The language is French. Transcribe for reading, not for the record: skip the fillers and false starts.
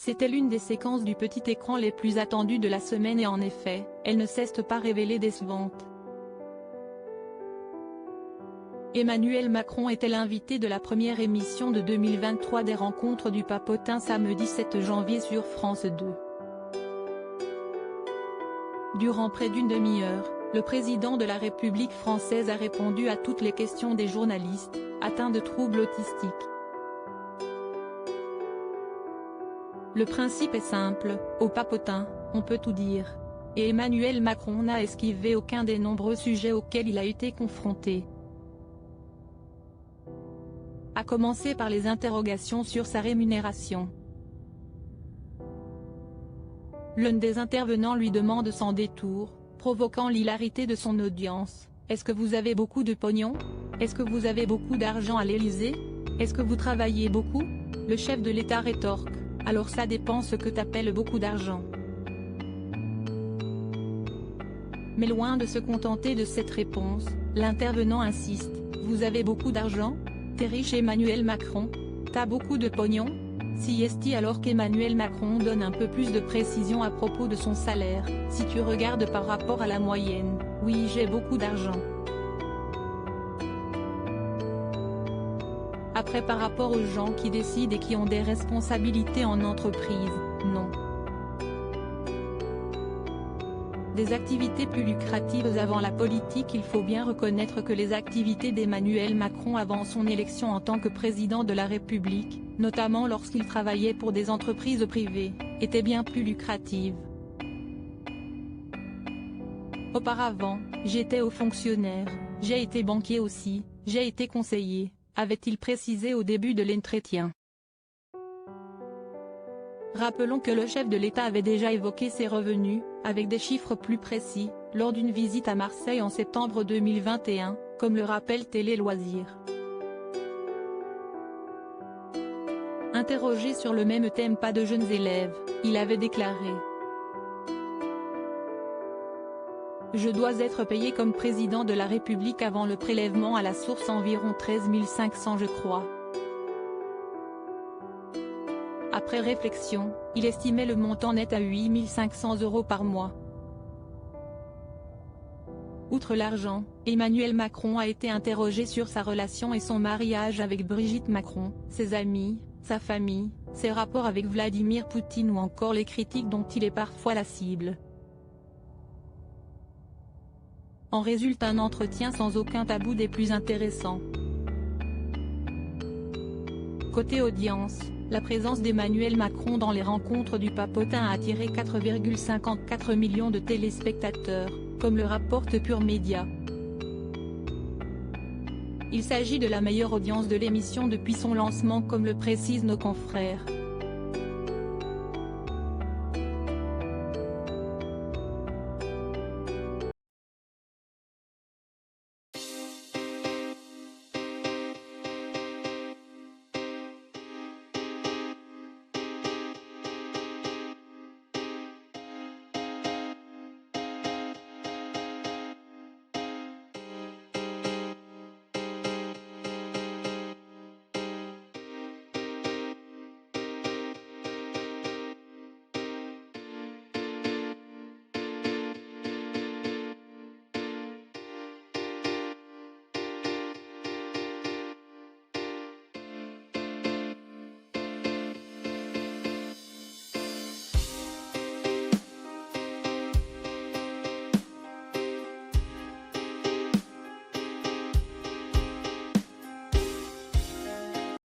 C'était l'une des séquences du petit écran les plus attendues de la semaine et en effet, elle ne s'est pas révélée décevante. Emmanuel Macron était l'invité de la première émission de 2023 des Rencontres du Papotin samedi 7 janvier sur France 2. Durant près d'une demi-heure, le président de la République française a répondu à toutes les questions des journalistes, atteints de troubles autistiques. Le principe est simple, au Papotin, on peut tout dire. Et Emmanuel Macron n'a esquivé aucun des nombreux sujets auxquels il a été confronté. À commencer par les interrogations sur sa rémunération. L'un des intervenants lui demande sans détour, provoquant l'hilarité de son audience, « Est-ce que vous avez beaucoup de pognon? Est-ce que vous avez beaucoup d'argent à l'Élysée? Est-ce que vous travaillez beaucoup ?» Le chef de l'État rétorque, « Alors ça dépend ce que t'appelles beaucoup d'argent. » Mais loin de se contenter de cette réponse, l'intervenant insiste, « Vous avez beaucoup d'argent? T'es riche Emmanuel Macron? T'as beaucoup de pognon ?» Si est alors qu'Emmanuel Macron donne un peu plus de précision à propos de son salaire, « Si tu regardes par rapport à la moyenne, oui j'ai beaucoup d'argent. » Après par rapport aux gens qui décident et qui ont des responsabilités en entreprise, non. Des activités plus lucratives avant la politique. Il faut bien reconnaître que les activités d'Emmanuel Macron avant son élection en tant que président de la République, notamment lorsqu'il travaillait pour des entreprises privées, étaient bien plus lucratives. Auparavant, j'étais haut fonctionnaire, j'ai été banquier aussi, j'ai été conseiller, avait-il précisé au début de l'entretien. Rappelons que le chef de l'État avait déjà évoqué ses revenus, avec des chiffres plus précis, lors d'une visite à Marseille en septembre 2021, comme le rappelle Télé Loisirs. Interrogé sur le même thème pas de jeunes élèves, il avait déclaré : « Je dois être payé comme président de la République avant le prélèvement à la source environ 13 500 je crois. » Après réflexion, il estimait le montant net à 8 500 € par mois. Outre l'argent, Emmanuel Macron a été interrogé sur sa relation et son mariage avec Brigitte Macron, ses amis, sa famille, ses rapports avec Vladimir Poutine ou encore les critiques dont il est parfois la cible. En résulte un entretien sans aucun tabou des plus intéressants. Côté audience, la présence d'Emmanuel Macron dans les Rencontres du Papotin a attiré 4,54 millions de téléspectateurs, comme le rapporte Pure Média. Il s'agit de la meilleure audience de l'émission depuis son lancement comme le précisent nos confrères.